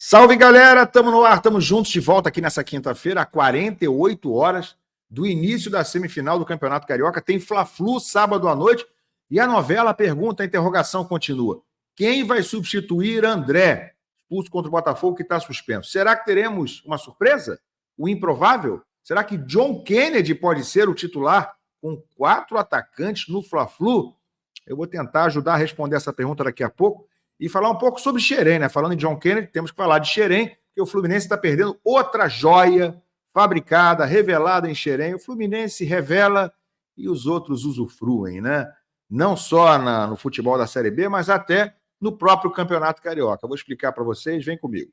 Salve, galera! Estamos no ar, estamos juntos de volta aqui nessa quinta-feira, a 48 horas do início da semifinal do Campeonato Carioca. Tem Fla-Flu sábado à noite e a novela, a pergunta, a interrogação continua. Quem vai substituir André, expulso contra o Botafogo, que está suspenso? Será que teremos uma surpresa? O improvável? Será que John Kennedy pode ser o titular com 4 atacantes no Fla-Flu? Eu vou tentar ajudar a responder essa pergunta daqui a pouco. E falar um pouco sobre Xerém, né? Falando em John Kennedy, temos que falar de Xerém, porque o Fluminense está perdendo outra joia fabricada, revelada em Xerém. O Fluminense revela e os outros usufruem, né? Não só no futebol da Série B, mas até no próprio Campeonato Carioca. Eu vou explicar para vocês, vem comigo.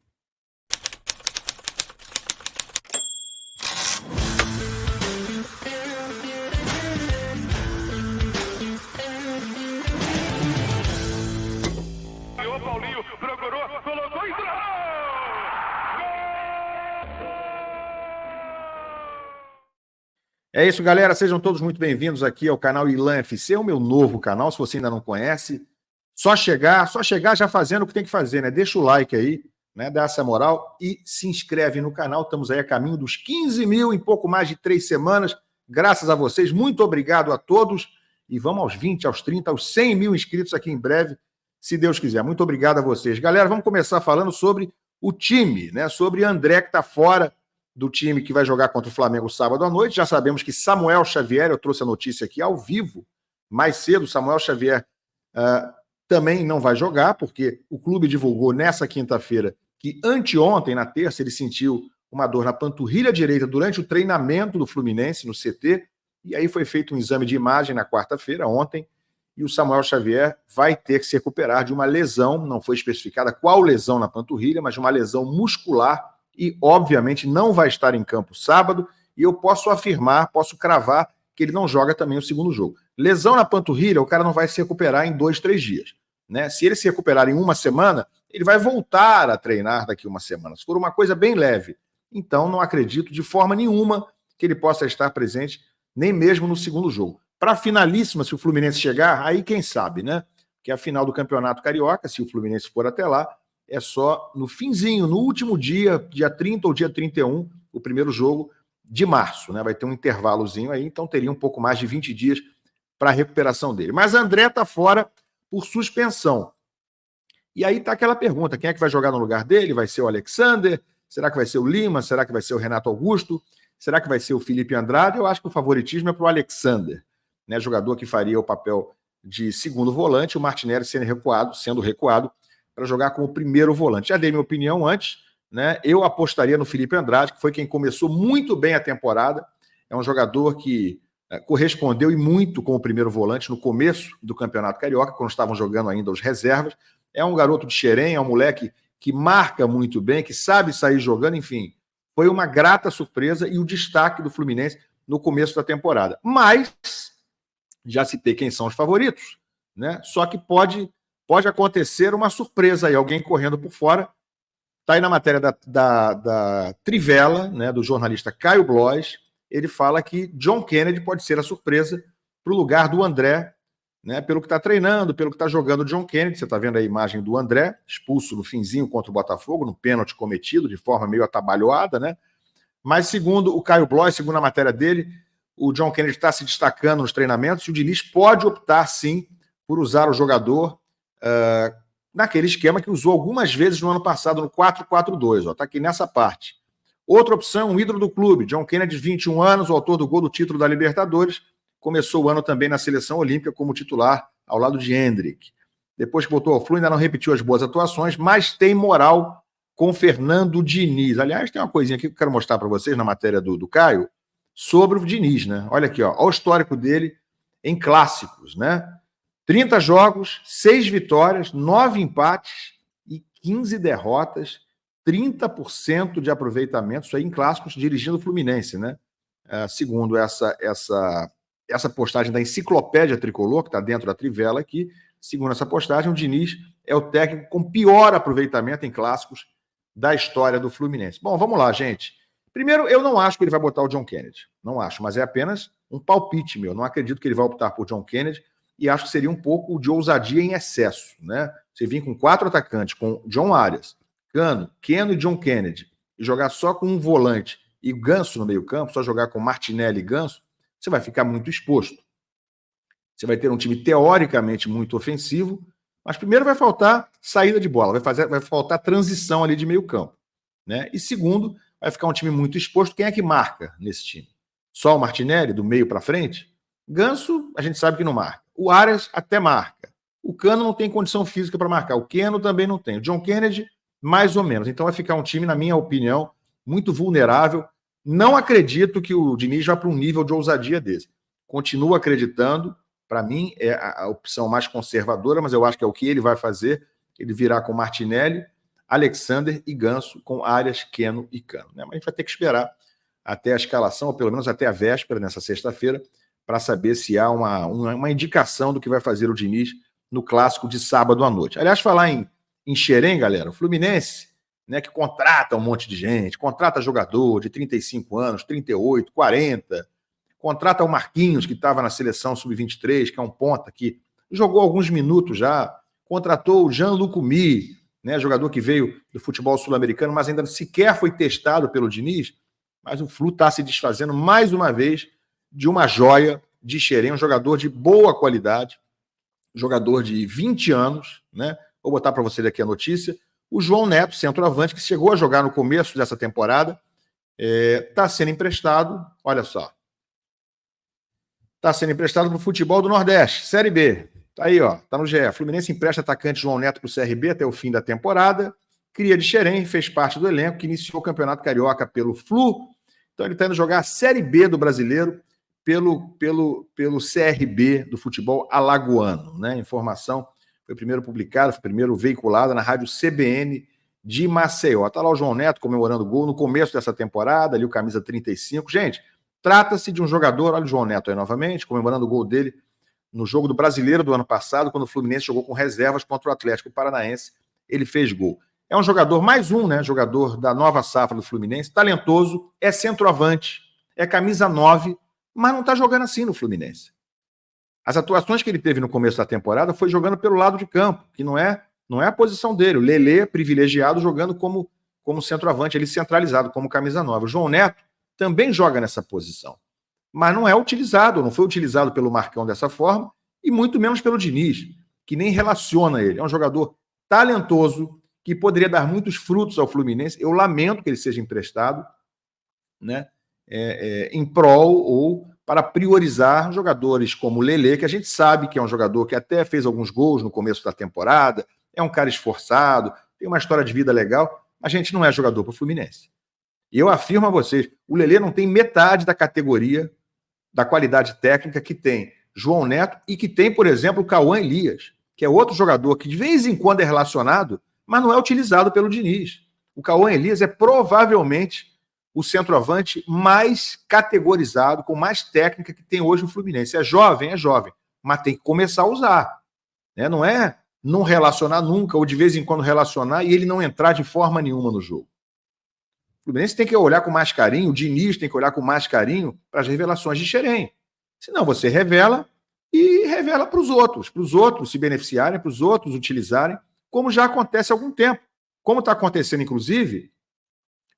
É isso, galera. Sejam todos muito bem-vindos aqui ao canal Ilan FC, o meu novo canal. Se você ainda não conhece, só chegar já fazendo o que tem que fazer, né? Deixa o like aí, né? Dá essa moral e se inscreve no canal. Estamos aí a caminho dos 15 mil em pouco mais de 3 semanas. Graças a vocês, muito obrigado a todos. E vamos aos 20, aos 30, aos 100 mil inscritos aqui em breve, se Deus quiser. Muito obrigado a vocês. Galera, vamos começar falando sobre o time, né? Sobre André, que está fora do time que vai jogar contra o Flamengo sábado à noite. Já sabemos que Samuel Xavier, eu trouxe a notícia aqui ao vivo, mais cedo, Samuel Xavier também não vai jogar, porque o clube divulgou nessa quinta-feira que anteontem, na terça, ele sentiu uma dor na panturrilha direita durante o treinamento do Fluminense, no CT, e aí foi feito um exame de imagem na quarta-feira, ontem, e o Samuel Xavier vai ter que se recuperar de uma lesão, não foi especificada qual lesão na panturrilha, mas de uma lesão muscular, e, obviamente, não vai estar em campo sábado, e eu posso afirmar, posso cravar que ele não joga também o segundo jogo. Lesão na panturrilha, o cara não vai se recuperar em 2, 3 dias. Né? Se ele se recuperar em uma semana, ele vai voltar a treinar daqui a uma semana. Se for uma coisa bem leve. Então, não acredito de forma nenhuma que ele possa estar presente, nem mesmo no segundo jogo. Para a finalíssima, se o Fluminense chegar, aí quem sabe, né? Que é a final do Campeonato Carioca, se o Fluminense for até lá, é só no finzinho, no último dia 30 ou dia 31, o primeiro jogo de março, né? Vai ter um intervalozinho aí, então teria um pouco mais de 20 dias para a recuperação dele. Mas André está fora por suspensão. E aí está aquela pergunta, quem é que vai jogar no lugar dele? Vai ser o Alexander? Será que vai ser o Lima? Será que vai ser o Renato Augusto? Será que vai ser o Felipe Andrade? Eu acho que o favoritismo é para o Alexander, né? Jogador que faria o papel de segundo volante, o Martinelli sendo recuado para jogar como primeiro volante. Já dei minha opinião antes, né? Eu apostaria no Felipe Andrade, que foi quem começou muito bem a temporada. É um jogador que correspondeu e muito com o primeiro volante no começo do Campeonato Carioca, quando estavam jogando ainda os reservas. É um garoto de Xerém, é um moleque que marca muito bem, que sabe sair jogando, enfim. Foi uma grata surpresa e o destaque do Fluminense no começo da temporada. Mas, já citei quem são os favoritos, né? Só que pode acontecer uma surpresa aí, alguém correndo por fora. Está aí na matéria da Trivela, né, do jornalista Caio Blois. Ele fala que John Kennedy pode ser a surpresa para o lugar do André, né, pelo que está treinando, pelo que está jogando o John Kennedy. Você está vendo a imagem do André, expulso no finzinho contra o Botafogo, no pênalti cometido, de forma meio atabalhoada, né? Mas segundo o Caio Blois, segundo a matéria dele, o John Kennedy está se destacando nos treinamentos e o Diniz pode optar, sim, por usar o jogador naquele esquema que usou algumas vezes no ano passado, no 4-4-2, está aqui nessa parte. Outra opção, um ídolo do clube, John Kennedy, 21 anos, o autor do gol do título da Libertadores, começou o ano também na seleção olímpica como titular, ao lado de Hendrick. Depois que voltou ao Flu, ainda não repetiu as boas atuações, mas tem moral com Fernando Diniz. Aliás, tem uma coisinha aqui que eu quero mostrar para vocês na matéria do Caio, sobre o Diniz, né? Olha aqui, ó o histórico dele em clássicos, né? 30 jogos, 6 vitórias, 9 empates e 15 derrotas, 30% de aproveitamento, isso aí em clássicos, dirigindo o Fluminense, né? Segundo essa postagem da Enciclopédia Tricolor, que está dentro da Trivela aqui, segundo essa postagem, o Diniz é o técnico com pior aproveitamento em clássicos da história do Fluminense. Bom, vamos lá, gente. Primeiro, eu não acho que ele vai botar o John Kennedy. Não acho, mas é apenas um palpite meu. Não acredito que ele vai optar por John Kennedy. E acho que seria um pouco de ousadia em excesso, né? Você vir com 4 atacantes, com John Arias, Cano, Keno e John Kennedy, e jogar só com um volante e Ganso no meio-campo, só jogar com Martinelli e Ganso, você vai ficar muito exposto. Você vai ter um time teoricamente muito ofensivo, mas primeiro vai faltar saída de bola, vai faltar transição ali de meio-campo, né? E segundo, vai ficar um time muito exposto. Quem é que marca nesse time? Só o Martinelli, do meio para frente? Ganso, a gente sabe que não marca. O Arias até marca. O Cano não tem condição física para marcar. O Keno também não tem. O John Kennedy, mais ou menos. Então vai ficar um time, na minha opinião, muito vulnerável. Não acredito que o Diniz vá para um nível de ousadia desse. Continuo acreditando. Para mim, é a opção mais conservadora, mas eu acho que é o que ele vai fazer. Ele virá com Martinelli, Alexander e Ganso, com Arias, Keno e Cano. Né? Mas a gente vai ter que esperar até a escalação, ou pelo menos até a véspera, nessa sexta-feira, para saber se há uma indicação do que vai fazer o Diniz no clássico de sábado à noite. Aliás, falar em Xerém, galera, o Fluminense, né, que contrata um monte de gente, contrata jogador de 35 anos, 38, 40, contrata o Marquinhos, que estava na seleção sub-23, que é um ponta que jogou alguns minutos já, contratou o Jean-Luc Mi, né, jogador que veio do futebol sul-americano, mas ainda sequer foi testado pelo Diniz, mas o Flu está se desfazendo mais uma vez de uma joia de Xerém, um jogador de boa qualidade, jogador de 20 anos, né? Vou botar para você aqui a notícia. O João Neto, centroavante, que chegou a jogar no começo dessa temporada, está sendo emprestado, olha só, está sendo emprestado para o futebol do Nordeste, Série B. Tá aí, ó, tá no GE. Fluminense empresta atacante João Neto para o CRB até o fim da temporada. Cria de Xerém, fez parte do elenco que iniciou o Campeonato Carioca pelo Flu. Então ele está indo jogar a Série B do Brasileiro pelo CRB do futebol alagoano, né? Informação foi primeiro publicada, foi primeiro veiculada na rádio CBN de Maceió. Está lá o João Neto comemorando o gol no começo dessa temporada, ali o camisa 35. Gente, trata-se de um jogador, olha o João Neto aí novamente, comemorando o gol dele no jogo do Brasileiro do ano passado, quando o Fluminense jogou com reservas contra o Atlético Paranaense, ele fez gol. É um jogador, mais um, né? Jogador da nova safra do Fluminense, talentoso, é centroavante, é camisa 9, mas não está jogando assim no Fluminense. As atuações que ele teve no começo da temporada foi jogando pelo lado de campo, que não é a posição dele. O Lelê, privilegiado, jogando como centroavante, ele centralizado, como camisa 9. O João Neto também joga nessa posição, mas não é utilizado, não foi utilizado pelo Marcão dessa forma, e muito menos pelo Diniz, que nem relaciona ele. É um jogador talentoso, que poderia dar muitos frutos ao Fluminense. Eu lamento que ele seja emprestado, né, em prol ou para priorizar jogadores como o Lelê, que a gente sabe que é um jogador que até fez alguns gols no começo da temporada, é um cara esforçado, tem uma história de vida legal, mas a gente não é jogador para o Fluminense. E eu afirmo a vocês, o Lelê não tem metade da categoria, da qualidade técnica que tem João Neto e que tem, por exemplo, o Cauã Elias, que é outro jogador que de vez em quando é relacionado, mas não é utilizado pelo Diniz. O Cauã Elias é provavelmente o centroavante mais categorizado, com mais técnica que tem hoje o Fluminense. É jovem, mas tem que começar a usar. Né? Não é não relacionar nunca, ou de vez em quando relacionar, e ele não entrar de forma nenhuma no jogo. O Fluminense tem que olhar com mais carinho, o Diniz tem que olhar com mais carinho para as revelações de Xerém. Senão você revela e revela para os outros se beneficiarem, para os outros utilizarem, como já acontece há algum tempo. Como está acontecendo, inclusive,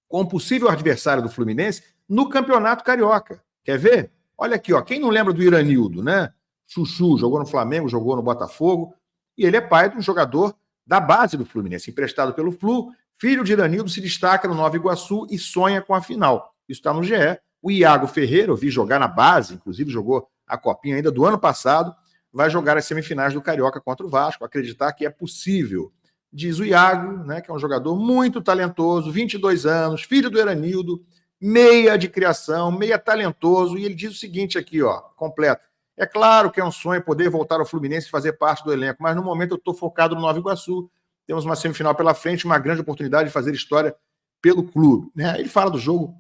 com o possível adversário do Fluminense no Campeonato Carioca. Quer ver? Olha aqui, ó. Quem não lembra do Iranildo, né? Chuchu, jogou no Flamengo, jogou no Botafogo, e ele é pai de um jogador da base do Fluminense, emprestado pelo Flu. Filho de Iranildo, se destaca no Nova Iguaçu e sonha com a final. Isso está no GE. O Iago Ferreira, eu vi jogar na base, inclusive jogou a copinha ainda do ano passado, vai jogar as semifinais do Carioca contra o Vasco, acreditar que é possível. Diz o Iago, né, que é um jogador muito talentoso, 22 anos, filho do Iranildo, meia de criação, meia talentoso, e ele diz o seguinte aqui, ó, completo. É claro que é um sonho poder voltar ao Fluminense e fazer parte do elenco, mas no momento eu estou focado no Nova Iguaçu, temos uma semifinal pela frente, uma grande oportunidade de fazer história pelo clube. Né? Ele fala do jogo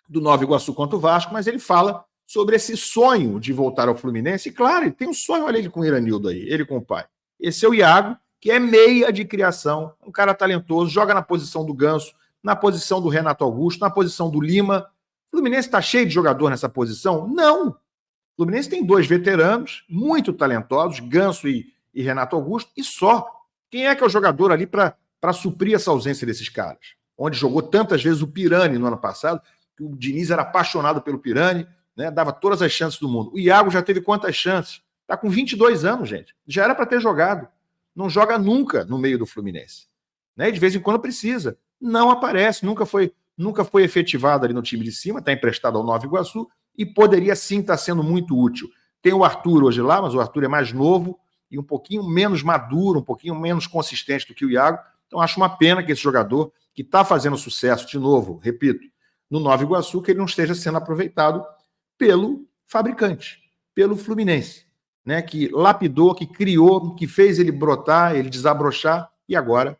do Nova Iguaçu contra o Vasco, mas ele fala sobre esse sonho de voltar ao Fluminense, e claro, ele tem um sonho, olha ele com o Iranildo aí, ele com o pai. Esse é o Iago, que é meia de criação, um cara talentoso, joga na posição do Ganso, na posição do Renato Augusto, na posição do Lima. O Fluminense está cheio de jogador nessa posição? Não. O Fluminense tem 2 veteranos, muito talentosos, Ganso e Renato Augusto, e só. Quem é que é o jogador ali para para suprir essa ausência desses caras. Onde jogou tantas vezes o Pirani no ano passado, que o Diniz era apaixonado pelo Pirani, né, dava todas as chances do mundo. O Iago já teve quantas chances? Está com 22 anos, gente. Já era para ter jogado. Não joga nunca no meio do Fluminense. Né? De vez em quando precisa. Não aparece, nunca foi efetivado ali no time de cima, está emprestado ao Nova Iguaçu e poderia sim estar sendo muito útil. Tem o Arthur hoje lá, mas o Arthur é mais novo e um pouquinho menos maduro, um pouquinho menos consistente do que o Iago. Então acho uma pena que esse jogador, que está fazendo sucesso, de novo, repito, no Nova Iguaçu, que ele não esteja sendo aproveitado pelo fabricante, pelo Fluminense, né, que lapidou, que criou, que fez ele brotar, ele desabrochar e agora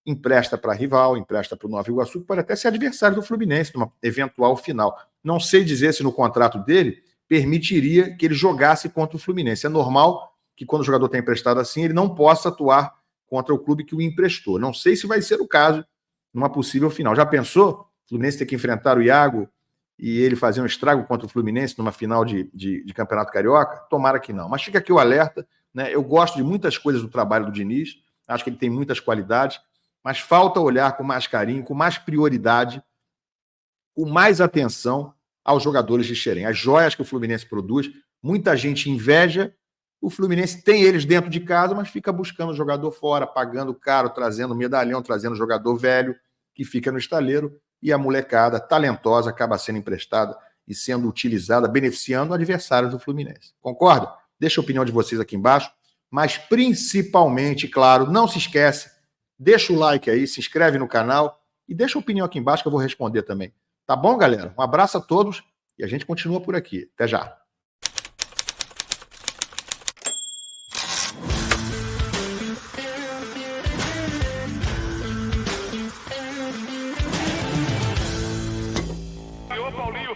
empresta para rival, empresta para o Nova Iguaçu, que pode até ser adversário do Fluminense numa eventual final. Não sei dizer se no contrato dele permitiria que ele jogasse contra o Fluminense. É normal que quando o jogador está emprestado assim, ele não possa atuar contra o clube que o emprestou. Não sei se vai ser o caso numa possível final. Já pensou? O Fluminense ter que enfrentar o Iago e ele fazer um estrago contra o Fluminense numa final de Campeonato Carioca? Tomara que não. Mas fica aqui o alerta, né? Eu gosto de muitas coisas do trabalho do Diniz, acho que ele tem muitas qualidades, mas falta olhar com mais carinho, com mais prioridade, com mais atenção aos jogadores de Xerém. As joias que o Fluminense produz, muita gente inveja, o Fluminense tem eles dentro de casa, mas fica buscando jogador fora, pagando caro, trazendo medalhão, trazendo jogador velho, que fica no estaleiro, e a molecada talentosa acaba sendo emprestada e sendo utilizada, beneficiando adversários do Fluminense. Concorda? Deixa a opinião de vocês aqui embaixo, mas principalmente, claro, não se esquece, deixa o like aí, se inscreve no canal e deixa a opinião aqui embaixo que eu vou responder também. Tá bom, galera? Um abraço a todos e a gente continua por aqui. Até já. Paulinho.